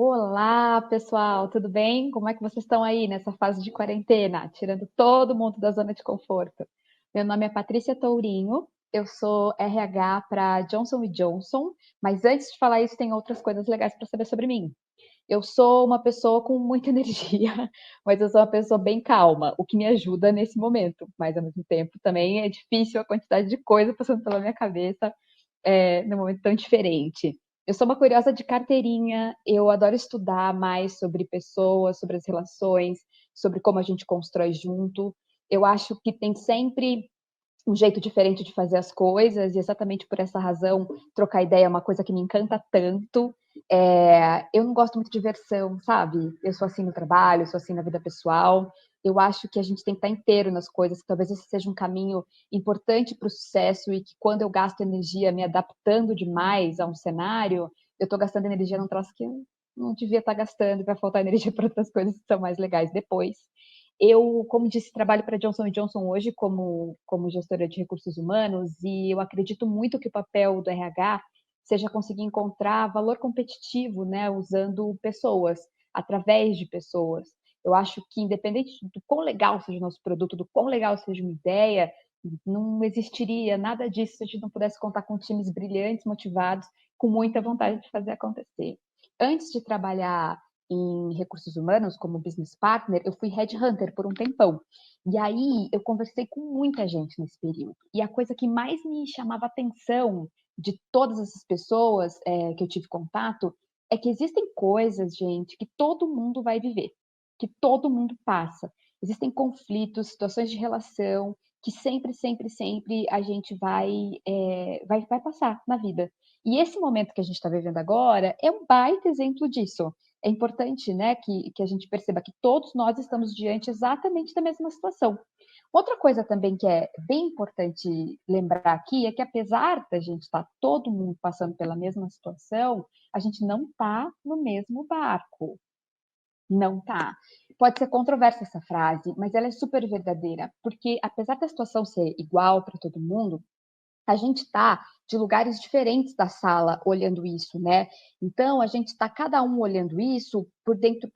Olá, pessoal, tudo bem? Como é que vocês estão aí nessa fase de quarentena, tirando todo mundo da zona de conforto? Meu nome é Patrícia Tourinho, eu sou RH para Johnson Johnson, mas antes de falar isso, tem outras coisas legais para saber sobre mim. Eu sou uma pessoa com muita energia, mas eu sou uma pessoa bem calma, o que me ajuda nesse momento, mas ao mesmo tempo também é difícil a quantidade de coisa passando pela minha cabeça num momento tão diferente. Eu sou uma curiosa de carteirinha, eu adoro estudar mais sobre pessoas, sobre as relações, sobre como a gente constrói junto. Eu acho que tem sempre um jeito diferente de fazer as coisas, e exatamente por essa razão, trocar ideia é uma coisa que me encanta tanto. Eu não gosto muito de versão, sabe? Eu sou assim no trabalho, eu sou assim na vida pessoal. Eu acho que a gente tem que estar inteiro nas coisas, que talvez esse seja um caminho importante para o sucesso e que quando eu gasto energia me adaptando demais a um cenário, eu estou gastando energia num troço que eu não devia estar gastando, vai faltar energia para outras coisas que são mais legais depois. Eu, como disse, trabalho para Johnson Johnson hoje como gestora de recursos humanos e eu acredito muito que o papel do RH seja conseguir encontrar valor competitivo, né, usando pessoas, através de pessoas. Eu acho que independente do quão legal seja o nosso produto, do quão legal seja uma ideia, não existiria nada disso se a gente não pudesse contar com times brilhantes, motivados, com muita vontade de fazer acontecer. Antes de trabalhar em recursos humanos, como business partner, eu fui headhunter por um tempão. E aí eu conversei com muita gente nesse período. E a coisa que mais me chamava atenção de todas essas pessoas que eu tive contato é que existem coisas, gente, que todo mundo vai viver, que todo mundo passa. Existem conflitos, situações de relação que sempre, sempre, sempre a gente vai passar na vida. E esse momento que a gente está vivendo agora é um baita exemplo disso. É importante, né, que a gente perceba que todos nós estamos diante exatamente da mesma situação. Outra coisa também que é bem importante lembrar aqui é que apesar da gente estar todo mundo passando pela mesma situação, a gente não está no mesmo barco. Não tá. Pode ser controversa essa frase, mas ela é super verdadeira, porque apesar da situação ser igual para todo mundo, a gente está de lugares diferentes da sala olhando isso, né? Então, a gente está cada um olhando isso por dentro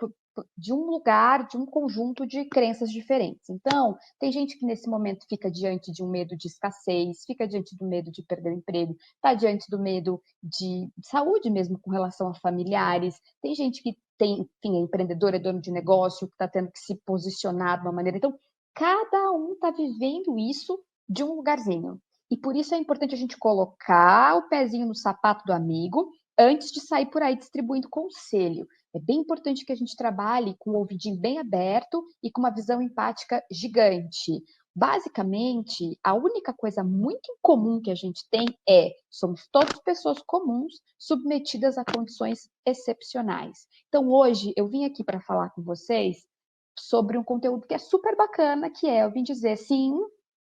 de um lugar, de um conjunto de crenças diferentes. Então, tem gente que nesse momento fica diante de um medo de escassez, fica diante do medo de perder o emprego, está diante do medo de saúde mesmo com relação a familiares. Tem gente que tem, enfim, é empreendedor, é dono de negócio, que está tendo que se posicionar de uma maneira. Então, cada um está vivendo isso de um lugarzinho. E por isso é importante a gente colocar o pezinho no sapato do amigo antes de sair por aí distribuindo conselho. É bem importante que a gente trabalhe com o ouvidinho bem aberto e com uma visão empática gigante. Basicamente, a única coisa muito incomum que a gente tem somos todas pessoas comuns submetidas a condições excepcionais. Então, hoje eu vim aqui para falar com vocês sobre um conteúdo que é super bacana, que eu vim dizer, sim,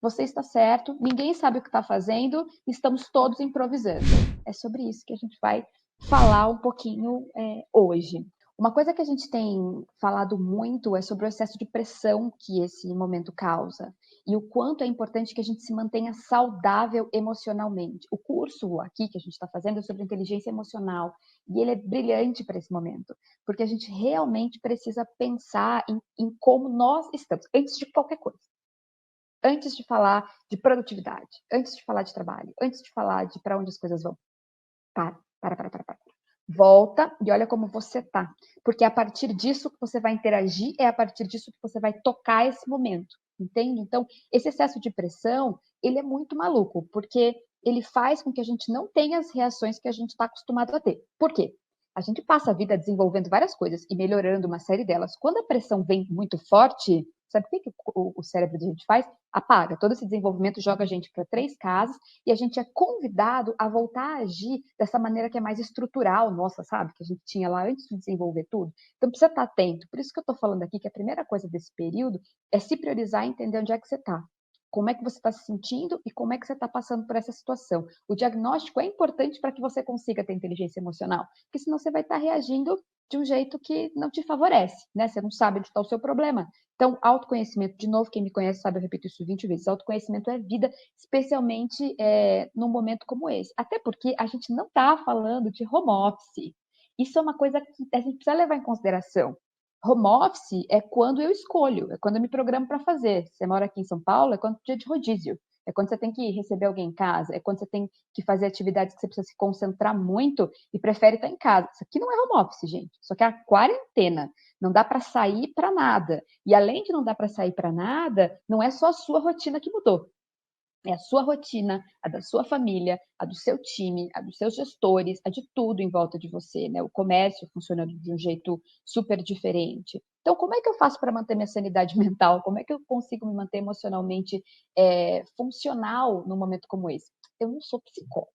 você está certo, ninguém sabe o que está fazendo, estamos todos improvisando. É sobre isso que a gente vai falar um pouquinho hoje. Uma coisa que a gente tem falado muito é sobre o excesso de pressão que esse momento causa e o quanto é importante que a gente se mantenha saudável emocionalmente. O curso aqui que a gente está fazendo é sobre inteligência emocional e ele é brilhante para esse momento, porque a gente realmente precisa pensar em como nós estamos, antes de qualquer coisa. Antes de falar de produtividade, antes de falar de trabalho, antes de falar de para onde as coisas vão. Para. Volta e olha como você tá. Porque é a partir disso que você vai interagir, é a partir disso que você vai tocar esse momento. Entende? Então, esse excesso de pressão, ele é muito maluco, porque ele faz com que a gente não tenha as reações que a gente está acostumado a ter. Por quê? A gente passa a vida desenvolvendo várias coisas e melhorando uma série delas. Quando a pressão vem muito forte, sabe o que o cérebro da gente faz? Apaga. Todo esse desenvolvimento joga a gente para três casas e a gente é convidado a voltar a agir dessa maneira que é mais estrutural, nossa, sabe? Que a gente tinha lá antes de desenvolver tudo. Então precisa estar atento. Por isso que eu estou falando aqui que a primeira coisa desse período é se priorizar e entender onde é que você está. Como é que você está se sentindo e como é que você está passando por essa situação. O diagnóstico é importante para que você consiga ter inteligência emocional, porque senão você vai estar reagindo de um jeito que não te favorece, né? Você não sabe onde está o seu problema. Então, autoconhecimento, de novo, quem me conhece sabe, eu repito isso 20 vezes, autoconhecimento é vida, especialmente num momento como esse. Até porque a gente não está falando de home office. Isso é uma coisa que a gente precisa levar em consideração. Home office é quando eu escolho, é quando eu me programo para fazer. Você mora aqui em São Paulo, é quando é dia de rodízio. É quando você tem que receber alguém em casa, é quando você tem que fazer atividades que você precisa se concentrar muito e prefere estar em casa. Isso aqui não é home office, gente. Isso aqui é a quarentena. Não dá para sair para nada. E além de não dar para sair para nada, não é só a sua rotina que mudou. É a sua rotina, a da sua família, a do seu time, a dos seus gestores, a de tudo em volta de você, né? O comércio funcionando de um jeito super diferente. Então, como é que eu faço para manter minha sanidade mental? Como é que eu consigo me manter emocionalmente funcional num momento como esse? Eu não sou psicóloga.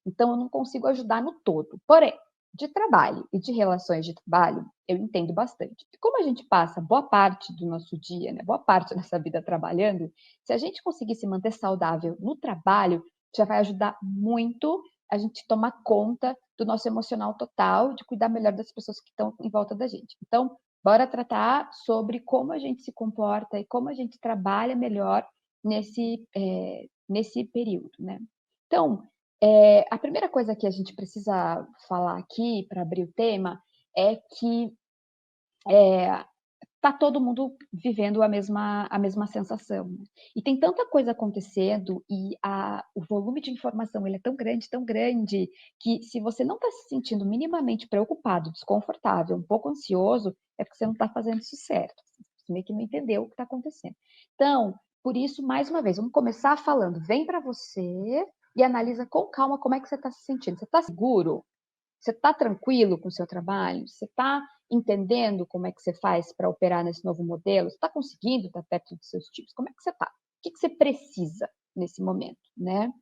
Então, eu não consigo ajudar no todo. Porém, de trabalho e de relações de trabalho, eu entendo bastante. E como a gente passa boa parte do nosso dia, né, boa parte da nossa vida trabalhando, se a gente conseguir se manter saudável no trabalho, já vai ajudar muito a gente tomar conta do nosso emocional total, de cuidar melhor das pessoas que estão em volta da gente. Então, bora tratar sobre como a gente se comporta e como a gente trabalha melhor nesse período, né? Então, a primeira coisa que a gente precisa falar aqui para abrir o tema é que está todo mundo vivendo a mesma sensação, né? E tem tanta coisa acontecendo e o volume de informação ele é tão grande, que se você não está se sentindo minimamente preocupado, desconfortável, um pouco ansioso, é porque você não está fazendo isso certo. Você meio que não entendeu o que está acontecendo. Então, por isso, mais uma vez, vamos começar falando, vem para você e analisa com calma como é que você está se sentindo. Você está seguro? Você está tranquilo com o seu trabalho? Você está entendendo como é que você faz para operar nesse novo modelo? Você está conseguindo estar perto dos seus times? Como é que você está? O que você precisa nesse momento, né?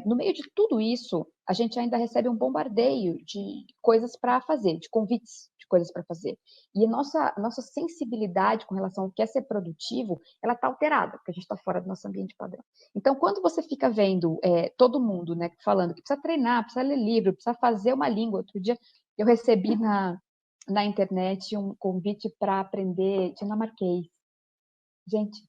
No meio de tudo isso, a gente ainda recebe um bombardeio de coisas para fazer, de convites de coisas para fazer. E a nossa sensibilidade com relação ao que é ser produtivo, ela está alterada, porque a gente está fora do nosso ambiente padrão. Então, quando você fica vendo todo mundo, né, falando que precisa treinar, precisa ler livro, precisa fazer uma língua. Outro dia eu recebi na internet um convite para aprender dinamarquês. Gente,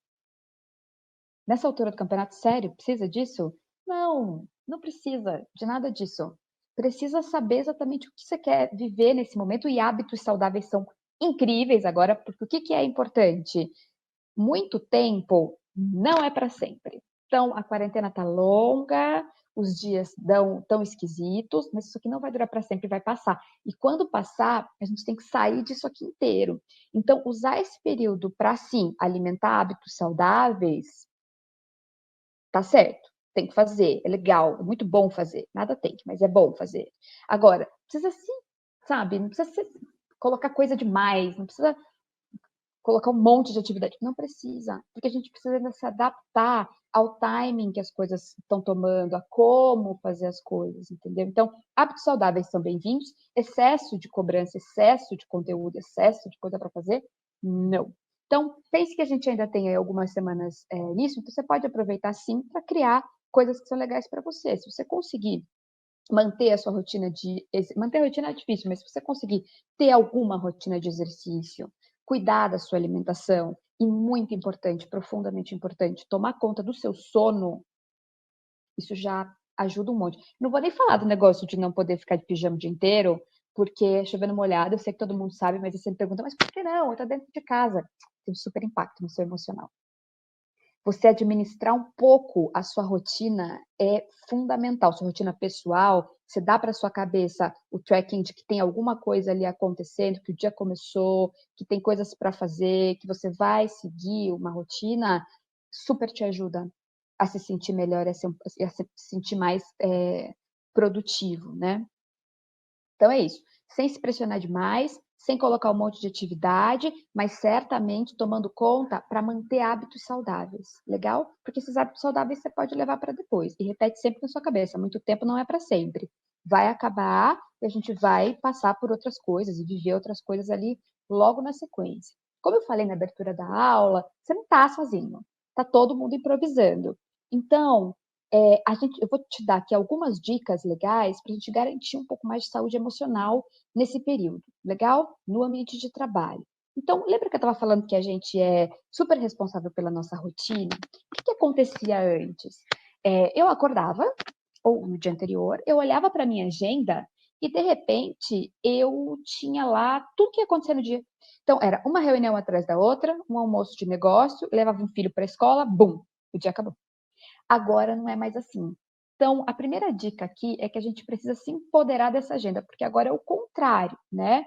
nessa altura do campeonato, sério, precisa disso? Não, não precisa de nada disso. Precisa saber exatamente o que você quer viver nesse momento e hábitos saudáveis são incríveis agora, porque o que é importante? Muito tempo não é para sempre. Então, a quarentena está longa, os dias tão esquisitos, mas isso aqui não vai durar para sempre, vai passar. E quando passar, a gente tem que sair disso aqui inteiro. Então, usar esse período para, sim, alimentar hábitos saudáveis, tá certo, tem que fazer, é legal, é muito bom fazer. Nada tem que, mas é bom fazer. Agora, precisa sim, sabe? Não precisa colocar coisa demais, não precisa colocar um monte de atividade. Não precisa, porque a gente precisa ainda se adaptar ao timing que as coisas estão tomando, a como fazer as coisas, entendeu? Então, hábitos saudáveis são bem-vindos. Excesso de cobrança, excesso de conteúdo, excesso de coisa para fazer, não. Então, pense que a gente ainda tem aí algumas semanas nisso, então você pode aproveitar sim para criar coisas que são legais para você. Se você conseguir manter a sua rotina manter a rotina é difícil, mas se você conseguir ter alguma rotina de exercício, cuidar da sua alimentação e muito importante, profundamente importante, tomar conta do seu sono, isso já ajuda um monte. Não vou nem falar do negócio de não poder ficar de pijama o dia inteiro, porque chovendo molhado, eu sei que todo mundo sabe, mas você me pergunta, mas por que não? Eu tô dentro de casa. Tem um super impacto no seu emocional. Você administrar um pouco a sua rotina é fundamental, sua rotina pessoal, você dá para sua cabeça o tracking de que tem alguma coisa ali acontecendo, que o dia começou, que tem coisas para fazer, que você vai seguir uma rotina, super te ajuda a se sentir melhor, a se sentir mais produtivo, né? Então é isso, sem se pressionar demais, sem colocar um monte de atividade, mas certamente tomando conta para manter hábitos saudáveis. Legal? Porque esses hábitos saudáveis você pode levar para depois. E repete sempre na sua cabeça: muito tempo não é para sempre. Vai acabar e a gente vai passar por outras coisas e viver outras coisas ali logo na sequência. Como eu falei na abertura da aula, você não está sozinho. Está todo mundo improvisando. Então, eu vou te dar aqui algumas dicas legais para a gente garantir um pouco mais de saúde emocional nesse período, legal? No ambiente de trabalho. Então, lembra que eu estava falando que a gente é super responsável pela nossa rotina? O que acontecia antes? Eu acordava, ou no dia anterior, eu olhava para a minha agenda E, de repente, eu tinha lá tudo que ia acontecer no dia. Então, era uma reunião atrás da outra, um almoço de negócio, levava um filho para a escola, bum, o dia acabou. Agora não é mais assim. Então, a primeira dica aqui é que a gente precisa se empoderar dessa agenda, porque agora é o contrário, né?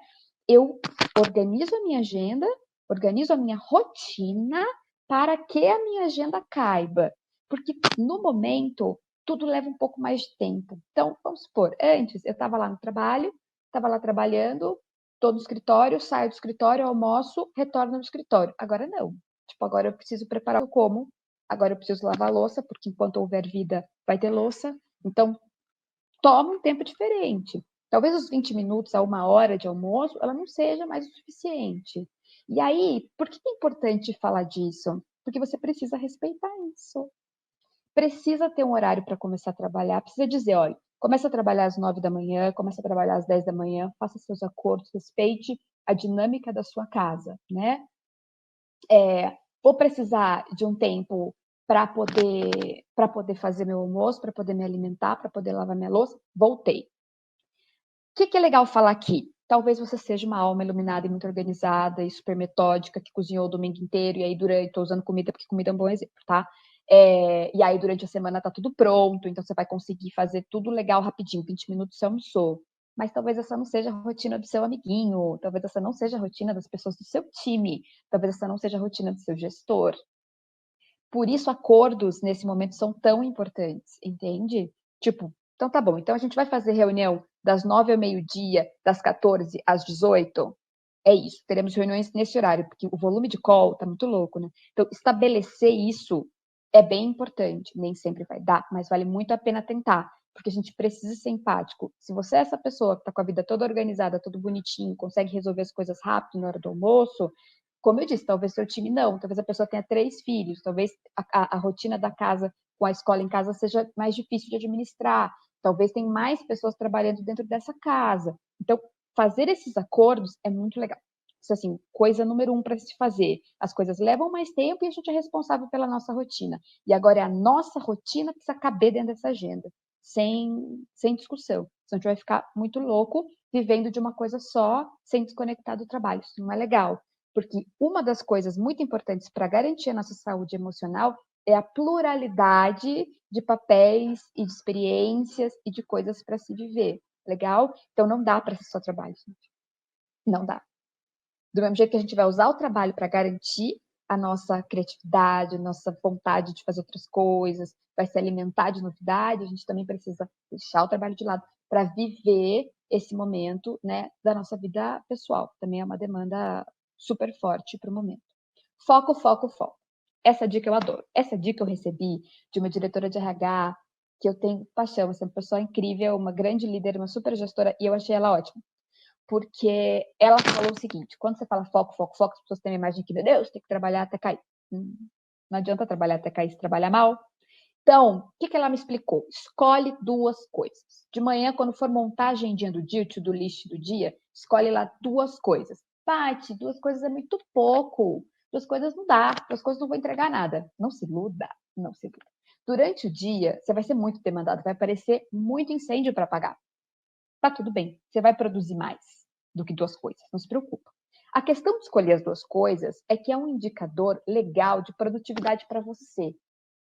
Eu organizo a minha agenda, organizo a minha rotina para que a minha agenda caiba. Porque no momento, tudo leva um pouco mais de tempo. Então, vamos supor, antes eu estava lá no trabalho, estava lá trabalhando, estou no escritório, saio do escritório, almoço, retorno no escritório. Agora não. Tipo, agora eu preciso preparar o como, agora eu preciso lavar a louça, porque enquanto houver vida, vai ter louça. Então, toma um tempo diferente. Talvez os 20 minutos a 1 hora de almoço, ela não seja mais o suficiente. E aí, por que é importante falar disso? Porque você precisa respeitar isso. Precisa ter um horário para começar a trabalhar, precisa dizer, olha, começa a trabalhar às 9 da manhã, começa a trabalhar às 10 da manhã, faça seus acordos, respeite a dinâmica da sua casa, né? Vou precisar de um tempo para poder fazer meu almoço, para poder me alimentar, para poder lavar minha louça. Voltei. O que é legal falar aqui? Talvez você seja uma alma iluminada e muito organizada e super metódica, que cozinhou o domingo inteiro, e aí durante, estou usando comida porque comida é um bom exemplo, tá? E aí durante a semana tá tudo pronto, então você vai conseguir fazer tudo legal rapidinho, 20 minutos você almoçou. Mas talvez essa não seja a rotina do seu amiguinho, talvez essa não seja a rotina das pessoas do seu time, talvez essa não seja a rotina do seu gestor. Por isso, acordos nesse momento são tão importantes, entende? Tipo, então tá bom, então a gente vai fazer reunião das 9 ao meio-dia, das 14 às 18. É isso, teremos reuniões nesse horário, porque o volume de call tá muito louco, né? Então, estabelecer isso é bem importante. Nem sempre vai dar, mas vale muito a pena tentar, porque a gente precisa ser empático. Se você é essa pessoa que tá com a vida toda organizada, todo bonitinho, consegue resolver as coisas rápido na hora do almoço, como eu disse, talvez seu time não, talvez a pessoa tenha 3 filhos, talvez a rotina da casa com a escola em casa seja mais difícil de administrar, talvez tenha mais pessoas trabalhando dentro dessa casa. Então, fazer esses acordos é muito legal. Isso, assim, coisa número 1 para se fazer. As coisas levam mais tempo e a gente é responsável pela nossa rotina. E agora é a nossa rotina que precisa caber dentro dessa agenda, sem discussão. Senão a gente vai ficar muito louco vivendo de uma coisa só, sem desconectar do trabalho. Isso não é legal. Porque uma das coisas muito importantes para garantir a nossa saúde emocional é a pluralidade de papéis e de experiências e de coisas para se viver. Legal? Então não dá para ser só trabalho, gente. Não dá. Do mesmo jeito que a gente vai usar o trabalho para garantir a nossa criatividade, a nossa vontade de fazer outras coisas, vai se alimentar de novidade, a gente também precisa deixar o trabalho de lado para viver esse momento, né, da nossa vida pessoal. Também é uma demanda super forte para o momento. Foco, foco, foco. Essa dica eu adoro. Essa dica eu recebi de uma diretora de RH que eu tenho paixão, essa pessoa incrível, uma grande líder, uma super gestora, e eu achei ela ótima porque ela falou o seguinte: quando você fala foco, foco, foco, as pessoas têm a imagem que, meu Deus, tem que trabalhar até cair. Não adianta trabalhar até cair se trabalhar mal. Então, o que ela me explicou? Escolhe 2 coisas. De manhã, quando for montar a agendinha do dia, o to-do list do dia, escolhe lá 2 coisas. Paty, 2 coisas é muito pouco. 2 coisas não dá. 2 coisas não vou entregar nada. Não se iluda. Não se iluda. Durante o dia, você vai ser muito demandado, vai aparecer muito incêndio para apagar. Tá tudo bem, você vai produzir mais do que 2 coisas, não se preocupa. A questão de escolher as 2 coisas é que é um indicador legal de produtividade para você.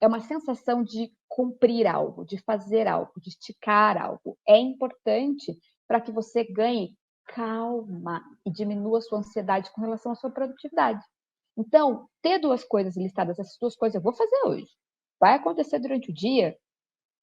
É uma sensação de cumprir algo, de fazer algo, de esticar algo. É importante para que você ganhe calma e diminua sua ansiedade com relação à sua produtividade. Então, ter 2 coisas listadas, essas 2 coisas eu vou fazer hoje, vai acontecer durante o dia,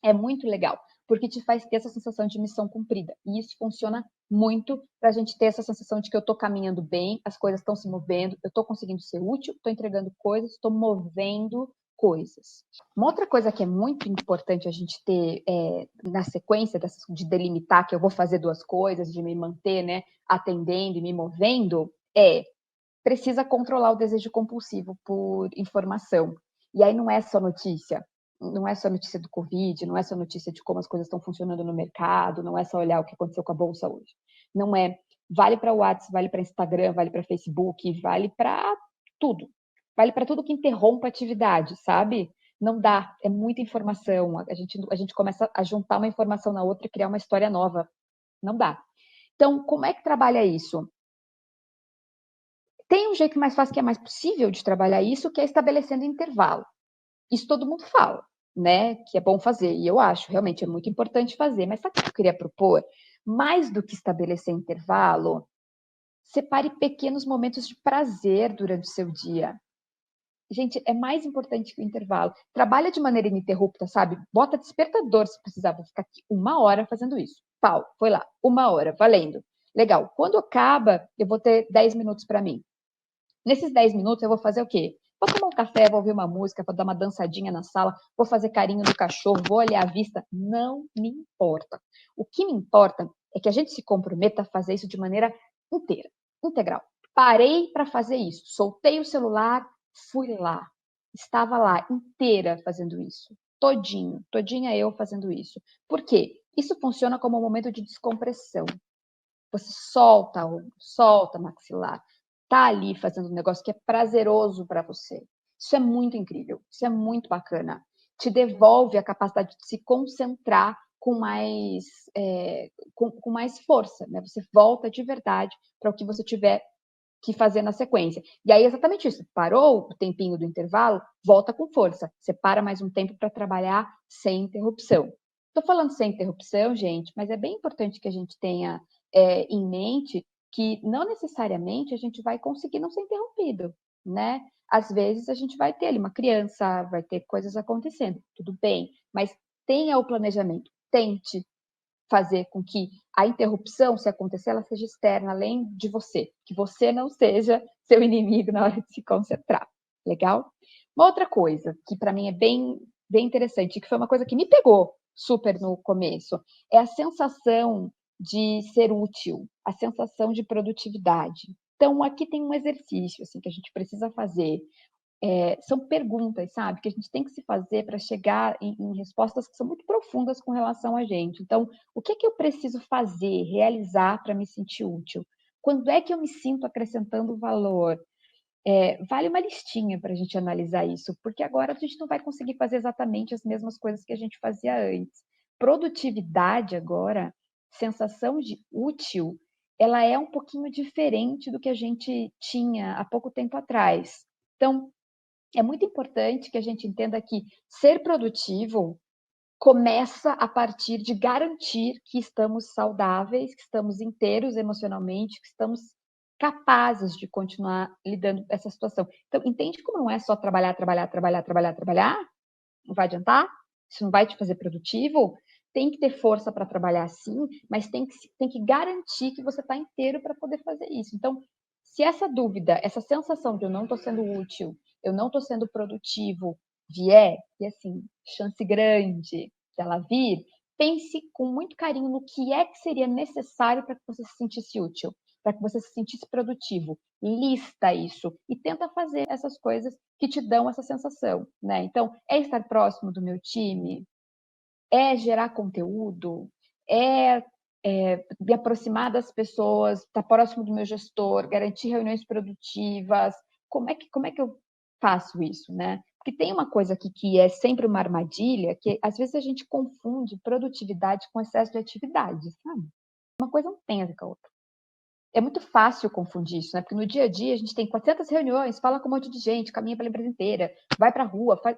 é muito legal, porque te faz ter essa sensação de missão cumprida. E isso funciona muito para a gente ter essa sensação de que eu estou caminhando bem, as coisas estão se movendo, eu estou conseguindo ser útil, estou entregando coisas, estou movendo coisas. Uma outra coisa que é muito importante a gente ter na sequência de delimitar que eu vou fazer 2 coisas, de me manter, né, atendendo e me movendo, precisa controlar o desejo compulsivo por informação. E aí não é só notícia. Não é só notícia do Covid, não é só notícia de como as coisas estão funcionando no mercado, não é só olhar o que aconteceu com a bolsa hoje. Não é. Vale para WhatsApp, vale para Instagram, vale para Facebook, vale para tudo. Vale para tudo que interrompa a atividade, sabe? Não dá, é muita informação. A gente começa a juntar uma informação na outra e criar uma história nova. Não dá. Então, como é que trabalha isso? Tem um jeito mais fácil, que é mais possível de trabalhar isso, que é estabelecendo intervalo. Isso todo mundo fala, né, que é bom fazer, e eu acho, realmente, é muito importante fazer. Mas sabe o que eu queria propor? Mais do que estabelecer intervalo, separe pequenos momentos de prazer durante o seu dia. Gente, é mais importante que o intervalo. Trabalha de maneira ininterrupta, sabe? Bota despertador se precisar. Vou ficar aqui 1 hora fazendo isso. Pau, foi lá, 1 hora, valendo. Legal. Quando acaba, eu vou ter 10 minutos para mim. Nesses 10 minutos, eu vou fazer o quê? Vou tomar um café, vou ouvir uma música, vou dar uma dançadinha na sala, vou fazer carinho no cachorro, vou olhar a vista. Não me importa. O que me importa é que a gente se comprometa a fazer isso de maneira inteira, integral. Parei para fazer isso, soltei o celular, fui lá. Estava lá, inteira, fazendo isso. Todinho, todinha eu fazendo isso. Por quê? Isso funciona como um momento de descompressão. Você solta ombro, solta maxilar, tá ali fazendo um negócio que é prazeroso para você. Isso é muito incrível, isso é muito bacana. Te devolve a capacidade de se concentrar com mais, com mais força, né? Você volta de verdade para o que você tiver que fazer na sequência. E aí é exatamente isso. Parou o tempinho do intervalo, volta com força. Você para mais um tempo para trabalhar sem interrupção. Estou falando sem interrupção, gente, mas é bem importante que a gente tenha em mente que não necessariamente a gente vai conseguir não ser interrompido, né? Às vezes a gente vai ter ali uma criança, vai ter coisas acontecendo, tudo bem, mas tenha o planejamento, tente fazer com que a interrupção, se acontecer, ela seja externa, além de você, que você não seja seu inimigo na hora de se concentrar. Legal? Uma outra coisa que para mim é bem interessante, que foi uma coisa que me pegou super no começo, é a sensação de ser útil, a sensação de produtividade. Então, aqui tem um exercício assim, que a gente precisa fazer. São perguntas, sabe, que a gente tem que se fazer para chegar em respostas que são muito profundas com relação a gente. Então, o que é que eu preciso fazer, realizar para me sentir útil? Quando é que eu me sinto acrescentando valor? Vale uma listinha para a gente analisar isso, porque agora a gente não vai conseguir fazer exatamente as mesmas coisas que a gente fazia antes. Produtividade agora, sensação de útil, ela é um pouquinho diferente do que a gente tinha há pouco tempo atrás. Então, é muito importante que a gente entenda que ser produtivo começa a partir de garantir que estamos saudáveis, que estamos inteiros emocionalmente, que estamos capazes de continuar lidando com essa situação. Então, entende como não é só trabalhar, trabalhar, trabalhar, trabalhar, trabalhar? Não vai adiantar? Isso não vai te fazer produtivo? Tem que ter força para trabalhar sim, mas tem que garantir que você está inteiro para poder fazer isso. Então, se essa dúvida, essa sensação de eu não estou sendo útil, eu não estou sendo produtivo, vier, e assim, chance grande dela vir, pense com muito carinho no que é que seria necessário para que você se sentisse útil, para que você se sentisse produtivo. Lista isso e tenta fazer essas coisas que te dão essa sensação, né? Então, é estar próximo do meu time, é gerar conteúdo, me aproximar das pessoas, estar próximo do meu gestor, garantir reuniões produtivas. Como é que eu faço isso, né? Porque tem uma coisa aqui que é sempre uma armadilha, que às vezes a gente confunde produtividade com excesso de atividade, sabe? Uma coisa não tem a ver com a outra. É muito fácil confundir isso, né? Porque no dia a dia a gente tem 400 reuniões, fala com um monte de gente, caminha pela empresa inteira, vai para a rua, faz.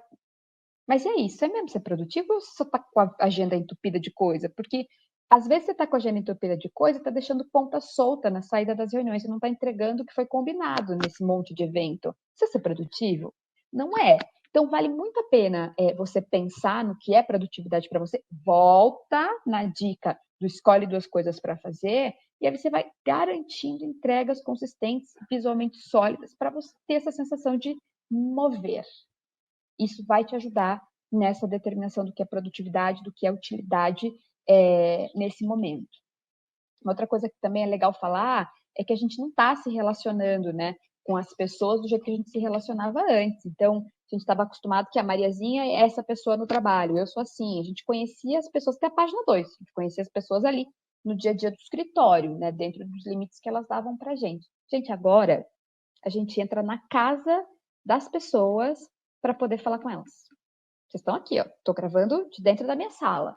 Mas é isso, é mesmo ser produtivo ou você só está com a agenda entupida de coisa? Porque às vezes você está com a agenda entupida de coisa e está deixando ponta solta na saída das reuniões, você não está entregando o que foi combinado nesse monte de evento. Você ser produtivo? Não é. Então vale muito a pena você pensar no que é produtividade para você. Volta na dica do escolhe duas coisas para fazer e aí você vai garantindo entregas consistentes, visualmente sólidas, para você ter essa sensação de mover. Isso vai te ajudar nessa determinação do que é produtividade, do que é utilidade nesse momento. Uma outra coisa que também é legal falar é que a gente não está se relacionando, né, com as pessoas do jeito que a gente se relacionava antes. Então, a gente estava acostumado que a Mariazinha é essa pessoa no trabalho, eu sou assim. A gente conhecia as pessoas, até a página 2, a gente conhecia as pessoas ali no dia a dia do escritório, né, dentro dos limites que elas davam para a gente. Gente, agora a gente entra na casa das pessoas para poder falar com elas. Vocês estão aqui, ó. Estou gravando de dentro da minha sala.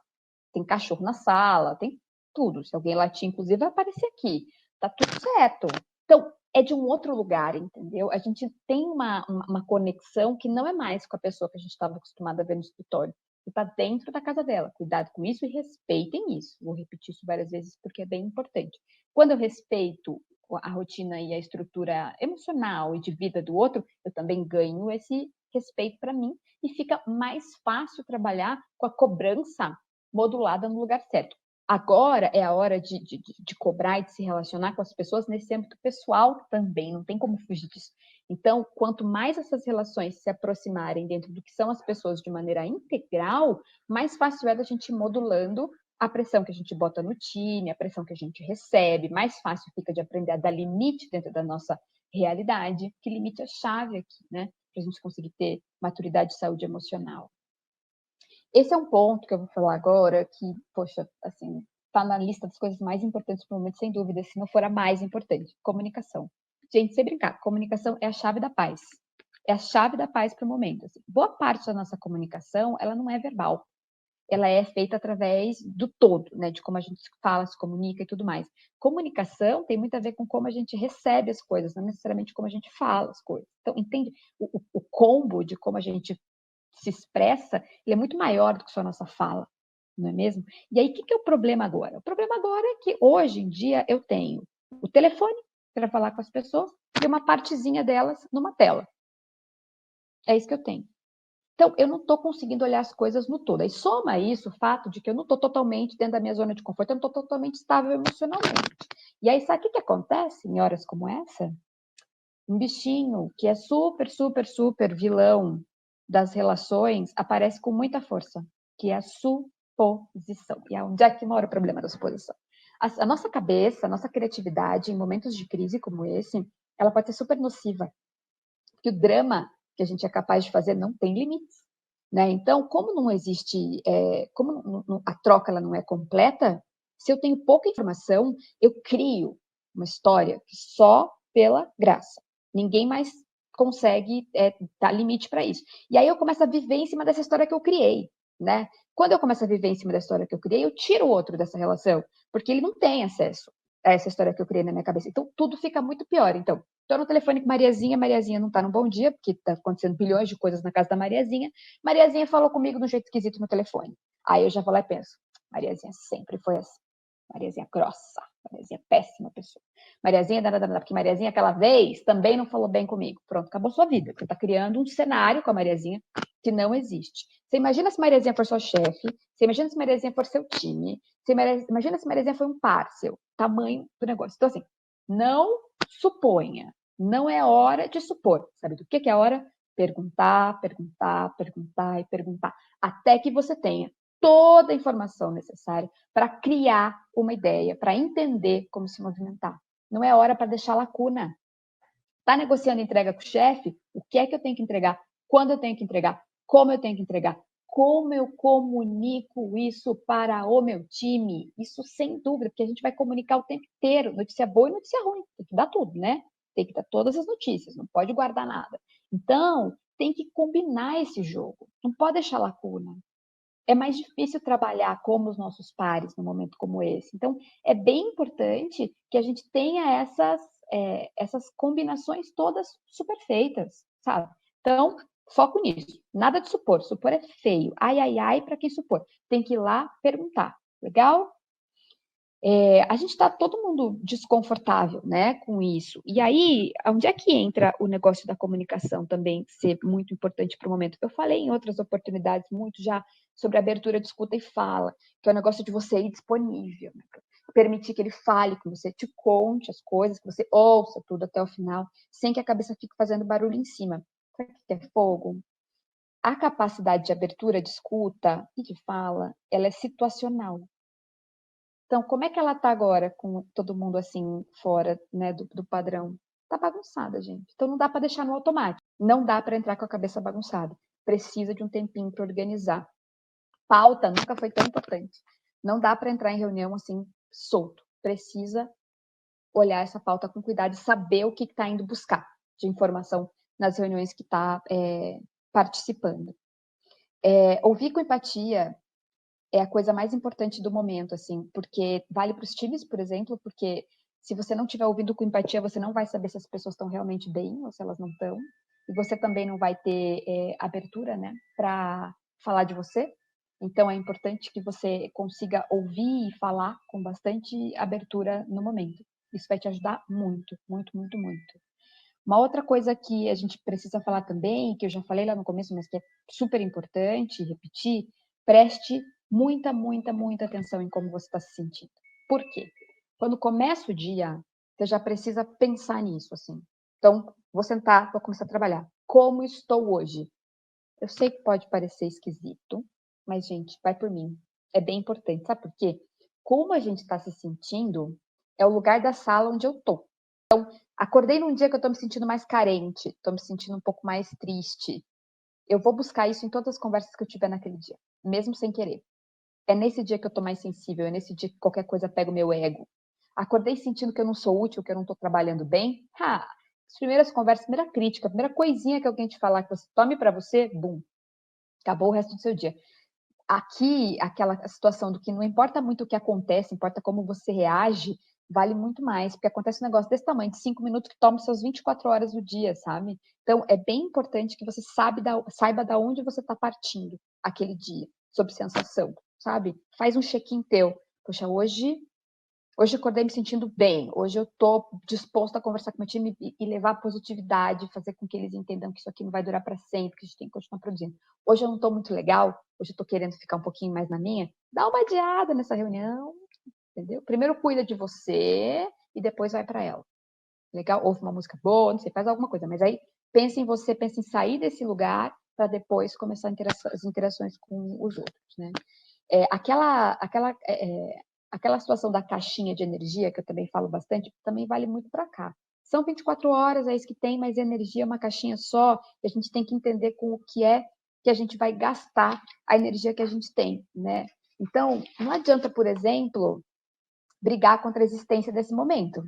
Tem cachorro na sala, tem tudo. Se alguém latir, inclusive, vai aparecer aqui. Tá tudo certo. Então, é de um outro lugar, entendeu? A gente tem uma conexão que não é mais com a pessoa que a gente estava acostumado a ver no escritório. Que está dentro da casa dela. Cuidado com isso e respeitem isso. Vou repetir isso várias vezes porque é bem importante. Quando eu respeito a rotina e a estrutura emocional e de vida do outro, eu também ganho esse respeito para mim e fica mais fácil trabalhar com a cobrança modulada no lugar certo. Agora é a hora de cobrar e de se relacionar com as pessoas nesse âmbito pessoal também, não tem como fugir disso. Então, quanto mais essas relações se aproximarem dentro do que são as pessoas de maneira integral, mais fácil é da gente ir modulando a pressão que a gente bota no time, a pressão que a gente recebe, mais fácil fica de aprender a dar limite dentro da nossa realidade, que limite é a chave aqui, né? Para a gente conseguir ter maturidade e saúde emocional. Esse é um ponto que eu vou falar agora que, poxa, assim, está na lista das coisas mais importantes para o momento, sem dúvida, se não for a mais importante, comunicação. Gente, sem brincar, comunicação é a chave da paz. É a chave da paz para o momento. Assim. Boa parte da nossa comunicação, ela não é verbal. Ela é feita através do todo, né? De como a gente fala, se comunica e tudo mais. Comunicação tem muito a ver com como a gente recebe as coisas, não necessariamente como a gente fala as coisas. Então, entende? O combo de como a gente se expressa, ele é muito maior do que só a nossa fala, não é mesmo? E aí, o que é o problema agora? O problema agora é que, hoje em dia, eu tenho o telefone para falar com as pessoas e uma partezinha delas numa tela. É isso que eu tenho. Então, eu não estou conseguindo olhar as coisas no todo. Aí soma isso o fato de que eu não estou totalmente dentro da minha zona de conforto, eu não estou totalmente estável emocionalmente. E aí, sabe o que acontece em horas como essa? Um bichinho que é super, super, super vilão das relações aparece com muita força, que é a suposição. E é onde é que mora o problema da suposição. A nossa cabeça, a nossa criatividade, em momentos de crise como esse, ela pode ser super nociva. Porque o drama que a gente é capaz de fazer não tem limites. Né? Então, como não existe, como a troca ela não é completa, se eu tenho pouca informação, eu crio uma história que só pela graça. Ninguém mais consegue dar limite para isso. E aí eu começo a viver em cima dessa história que eu criei. Né? Quando eu começo a viver em cima da história que eu criei, eu tiro o outro dessa relação, porque ele não tem acesso a essa história que eu criei na minha cabeça. Então, tudo fica muito pior. Então, estou no telefone com Mariazinha não está num bom dia, porque está acontecendo bilhões de coisas na casa da Mariazinha falou comigo de um jeito esquisito no telefone. Aí eu já vou lá e penso, Mariazinha sempre foi assim. Mariazinha grossa, Mariazinha péssima pessoa. Mariazinha, porque Mariazinha aquela vez também não falou bem comigo. Pronto, acabou sua vida. Você está criando um cenário com a Mariazinha que não existe. Você imagina se Mariazinha for sua chefe, você imagina se Mariazinha for seu time, você imagina se Mariazinha foi um par seu, tamanho do negócio. Então, assim, não suponha, não é hora de supor. Sabe do que é hora? Perguntar, perguntar, perguntar e perguntar, até que você tenha toda a informação necessária para criar uma ideia, para entender como se movimentar. Não é hora para deixar lacuna. Está negociando entrega com o chefe? O que é que eu tenho que entregar? Quando eu tenho que entregar? Como eu tenho que entregar? Como eu comunico isso para o meu time? Isso sem dúvida, porque a gente vai comunicar o tempo inteiro, notícia boa e notícia ruim. Tem que dar tudo, né? Tem que dar todas as notícias, não pode guardar nada. Então, tem que combinar esse jogo, não pode deixar lacuna. É mais difícil trabalhar como os nossos pares num momento como esse. Então, é bem importante que a gente tenha essas combinações todas super feitas, sabe? Então, foco nisso. Nada de supor. Supor é feio. Ai, ai, ai, para quem supor. Tem que ir lá perguntar. Legal? A gente está todo mundo desconfortável, né, com isso. E aí, onde é que entra o negócio da comunicação também ser muito importante para o momento? Eu falei em outras oportunidades muito já sobre abertura de escuta e fala, que é o negócio de você ir disponível, né? Permitir que ele fale, que você te conte as coisas, que você ouça tudo até o final, sem que a cabeça fique fazendo barulho em cima. Sabe o que é fogo? A capacidade de abertura de escuta e de fala, ela é situacional. Então, como é que ela tá agora com todo mundo assim fora, né, do padrão? Tá bagunçada, gente. Então não dá para deixar no automático. Não dá para entrar com a cabeça bagunçada. Precisa de um tempinho para organizar. Pauta nunca foi tão importante. Não dá para entrar em reunião assim solto. Precisa olhar essa pauta com cuidado e saber o que está indo buscar de informação nas reuniões que está participando. Ouvir com empatia é a coisa mais importante do momento, assim, porque vale para os times, por exemplo, porque se você não estiver ouvindo com empatia, você não vai saber se as pessoas estão realmente bem ou se elas não estão. E você também não vai ter abertura, né, para falar de você. Então é importante que você consiga ouvir e falar com bastante abertura no momento. Isso vai te ajudar muito, muito, muito, muito. Uma outra coisa que a gente precisa falar também, que eu já falei lá no começo, mas que é super importante repetir, preste muita, muita, muita atenção em como você está se sentindo. Por quê? Quando começa o dia, você já precisa pensar nisso, assim. Então, vou sentar, vou começar a trabalhar. Como estou hoje? Eu sei que pode parecer esquisito, mas, gente, vai por mim. É bem importante. Sabe por quê? Como a gente está se sentindo é o lugar da sala onde eu tô. Acordei num dia que eu tô me sentindo mais carente, tô me sentindo um pouco mais triste. Eu vou buscar isso em todas as conversas que eu tiver naquele dia, mesmo sem querer. É nesse dia que eu tô mais sensível, é nesse dia que qualquer coisa pega o meu ego. Acordei sentindo que eu não sou útil, que eu não tô trabalhando bem. As primeiras conversas, primeira crítica, a primeira coisinha que alguém te falar que você tome pra você, bum, acabou o resto do seu dia. Aqui, aquela situação do que não importa muito o que acontece, importa como você reage, vale muito mais, porque acontece um negócio desse tamanho, de 5 minutos, que toma seus 24 horas do dia, sabe? Então, é bem importante que você saiba da onde você está partindo aquele dia, sobre sensação, sabe? Faz um check-in teu. Poxa, hoje eu acordei me sentindo bem, hoje eu estou disposto a conversar com o meu time e levar positividade, fazer com que eles entendam que isso aqui não vai durar para sempre, que a gente tem que continuar produzindo. Hoje eu não estou muito legal, hoje eu estou querendo ficar um pouquinho mais na minha, dá uma adiada nessa reunião, entendeu? Primeiro cuida de você e depois vai para ela. Legal? Ouve uma música boa, não sei, faz alguma coisa, mas aí pensa em você, pensa em sair desse lugar para depois começar as interações com os outros, né? Aquela situação da caixinha de energia, que eu também falo bastante, também vale muito para cá. São 24 horas, é isso que tem, mas energia é uma caixinha só, e a gente tem que entender com o que é que a gente vai gastar a energia que a gente tem, né? Então, não adianta, por exemplo, brigar contra a existência desse momento.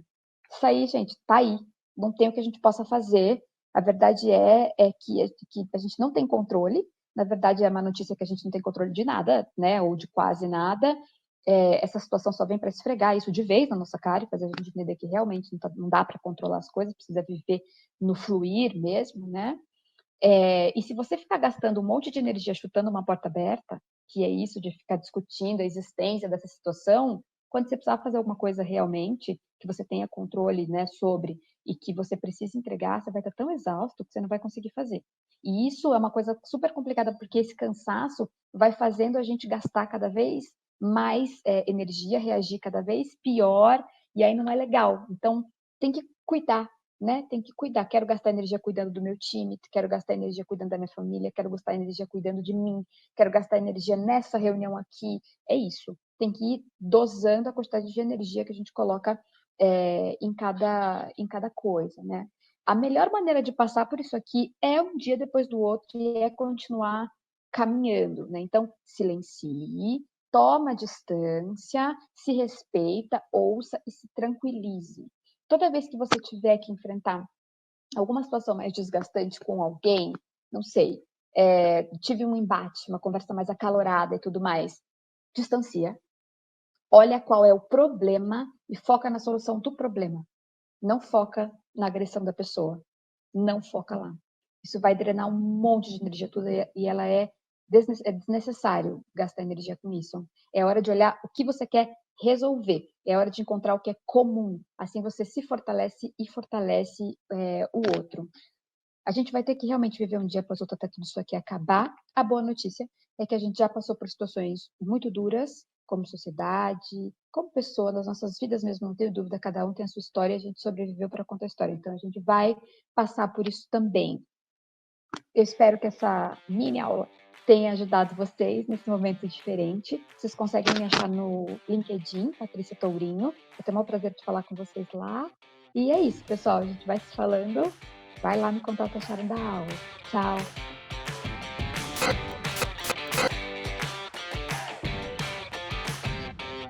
Isso aí, gente, tá aí. Não tem o que a gente possa fazer. A verdade é que a gente não tem controle. Na verdade, é uma notícia que a gente não tem controle de nada, né? Ou de quase nada. Essa situação só vem para esfregar isso de vez na nossa cara e fazer a gente entender que realmente não dá para controlar as coisas, precisa viver no fluir mesmo, né? E se você ficar gastando um monte de energia chutando uma porta aberta, que é isso de ficar discutindo a existência dessa situação, quando você precisar fazer alguma coisa realmente, que você tenha controle, né, sobre, e que você precisa entregar, você vai estar tão exausto que você não vai conseguir fazer. E isso é uma coisa super complicada, porque esse cansaço vai fazendo a gente gastar cada vez mais energia, reagir cada vez pior, e aí não é legal. Então, tem que cuidar, né? Tem que cuidar. Quero gastar energia cuidando do meu time, quero gastar energia cuidando da minha família, quero gastar energia cuidando de mim, quero gastar energia nessa reunião aqui. É isso. Tem que ir dosando a quantidade de energia que a gente coloca em cada coisa, né? A melhor maneira de passar por isso aqui é um dia depois do outro e é continuar caminhando, né? Então, silencie, toma distância, se respeita, ouça e se tranquilize. Toda vez que você tiver que enfrentar alguma situação mais desgastante com alguém, não sei, tive um embate, uma conversa mais acalorada e tudo mais, distancia, olha qual é o problema e foca na solução do problema. Não foca na agressão da pessoa. Não foca lá. Isso vai drenar um monte de energia toda e ela é desnecessário gastar energia com isso. É hora de olhar o que você quer resolver. É hora de encontrar o que é comum. Assim você se fortalece e fortalece o outro. A gente vai ter que realmente viver um dia após outro até tudo isso aqui acabar. A boa notícia é que a gente já passou por situações muito duras, como sociedade, como pessoa, nas nossas vidas mesmo, não tenho dúvida, cada um tem a sua história e a gente sobreviveu para contar a história. Então a gente vai passar por isso também. Eu espero que essa mini aula tenha ajudado vocês nesse momento diferente. Vocês conseguem me achar no LinkedIn, Patrícia Tourinho. Eu tenho o maior prazer de falar com vocês lá. E é isso, pessoal. A gente vai se falando. Vai lá me contar o que acharam da aula. Tchau!